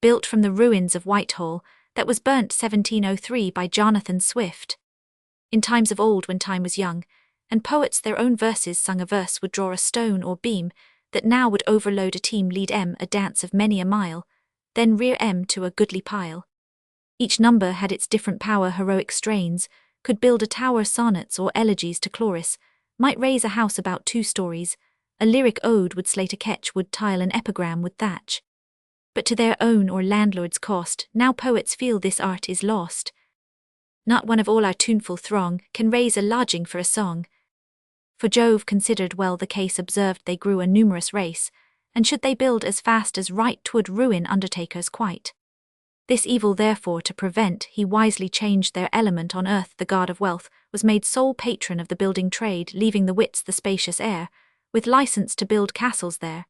built from the ruins of Whitehall, that was burnt 1703 by Jonathan Swift. In times of old when time was young, and poets their own verses sung, a verse would draw a stone or beam, that now would overload a team, lead a dance of many a mile, then rear to a goodly pile. Each number had its different power, heroic strains, could build a tower, sonnets or elegies to chloris, might raise a house about 2 stories, a lyric ode would slate a ketch, would tile an epigram would thatch. But to their own or landlord's cost, now poets feel this art is lost. Not one of all our tuneful throng can raise a lodging for a song. For Jove considered well the case, observed they grew a numerous race, and should they build as fast as right, 'twould ruin undertakers quite. This evil therefore to prevent, he wisely changed their element on earth. The god of wealth was made sole patron of the building trade, leaving the wits the spacious air, with license to build castles there.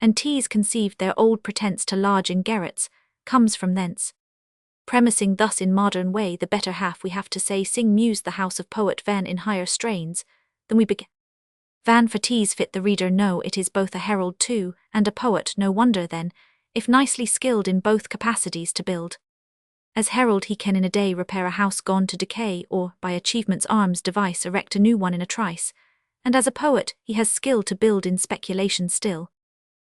And Tees conceived their old pretence to lodge in garrets, comes from thence. Premising thus in modern way the better half, we have to say, sing mused the house of poet Van in higher strains than we begin. Van for Tees fit the reader know, it is both a herald too, and a poet. No wonder then, if nicely skilled in both capacities to build. As herald he can in a day repair a house gone to decay, or, by achievement's arms device, erect a new one in a trice, and as a poet he has skill to build in speculation still.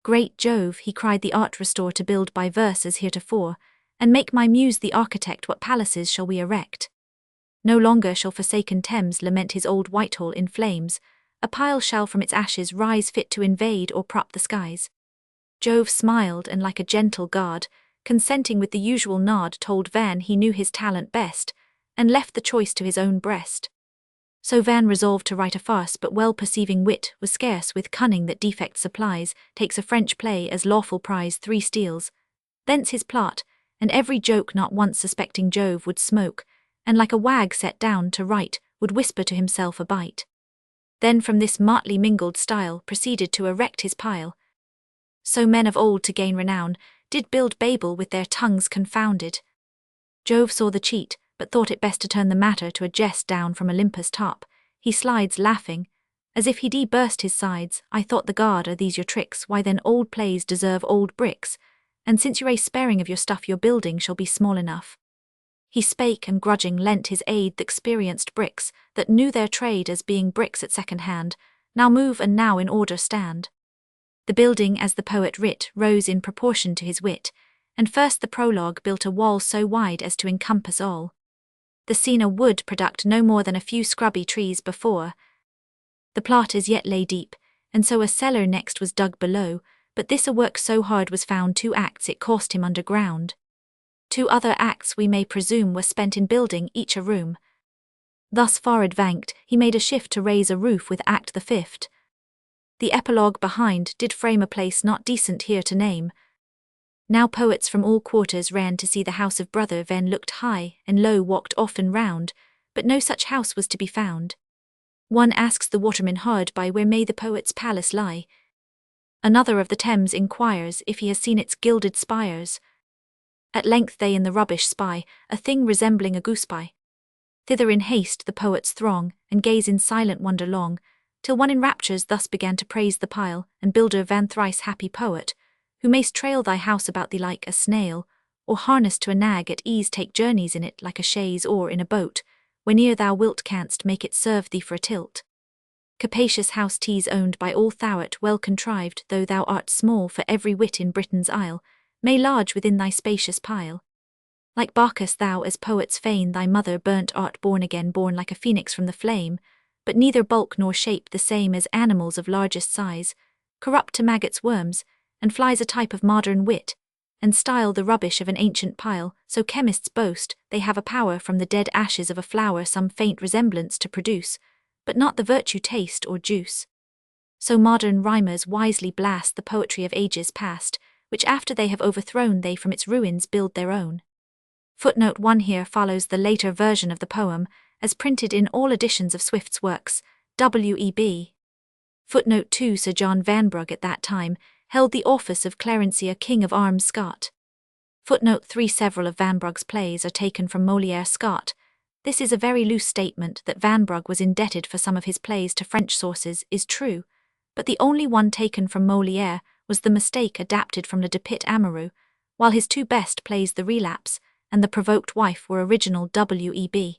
Great Jove, he cried, the art restore, to build by verse as heretofore, and make my muse the architect. What palaces shall we erect? No longer shall forsaken Thames lament his old Whitehall in flames, a pile shall from its ashes rise, fit to invade or prop the skies. Jove smiled, and like a gentle god, consenting with the usual nod, told Van he knew his talent best, and left the choice to his own breast. So Van resolved to write a farce, but well perceiving wit was scarce, with cunning that defect supplies, takes a French play as lawful prize, 3 steals. Thence his plot, and every joke, not once suspecting Jove would smoke, and like a wag set down to write, would whisper to himself a bite. Then from this motley mingled style proceeded to erect his pile. So men of old to gain renown did build Babel with their tongues confounded. Jove saw the cheat, but thought it best to turn the matter to a jest. Down from Olympus' top he slides, laughing, as if he'd burst his sides. I thought, the god, are these your tricks? Why then old plays deserve old bricks, and since you're a sparing of your stuff, your building shall be small enough. He spake, and grudging lent his aid th' experienced bricks, that knew their trade as being bricks at second hand, now move and now in order stand. The building, as the poet writ, rose in proportion to his wit, and first the prologue built a wall so wide as to encompass all. The scene a wood product no more than a few scrubby trees before. The plot as yet lay deep, and so a cellar next was dug below, but this a work so hard was found 2 acts it cost him underground. 2 other acts we may presume were spent in building each a room. Thus far advanced, he made a shift to raise a roof with act the 5th. The epilogue behind did frame a place not decent here to name. Now poets from all quarters ran to see the house of brother Van, looked high and low, walked often round, but no such house was to be found. One asks the waterman hard by, where may the poet's palace lie? Another of the Thames inquires if he has seen its gilded spires. At length they in the rubbish spy a thing resembling a goose-pie. Thither in haste the poets throng, and gaze in silent wonder long, till one in raptures thus began to praise the pile and builder Van, thrice happy poet, who mayst trail thy house about thee like a snail, or harnessed to a nag at ease take journeys in it like a chaise or in a boat, whene'er thou wilt canst make it serve thee for a tilt. Capacious house Tees owned by all thou'rt well contrived, though thou art small for every wit in Britain's isle, may lodge within thy spacious pile. Like Bacchus thou as poets feign thy mother burnt art, born again, born like a phoenix from the flame, but neither bulk nor shape the same as animals of largest size, corrupt to maggots, worms, and flies, a type of modern wit, and style the rubbish of an ancient pile. So chemists boast they have a power from the dead ashes of a flower some faint resemblance to produce, but not the virtue, taste, or juice. So modern rhymers wisely blast the poetry of ages past, which after they have overthrown they from its ruins build their own. Footnote 1 here follows the later version of the poem, as printed in all editions of Swift's works, W.E.B. Footnote 2 Sir John Vanbrugh at that time held the office of Clarencieux, King of Arms Scott. Footnote 3 Several of Vanbrugh's plays are taken from Molière Scott. This is a very loose statement that Vanbrugh was indebted for some of his plays to French sources is true, but the only one taken from Molière was The Mistake, adapted from Le Depit Amoureux, while his two best plays The Relapse and The Provoked Wife were original WEB.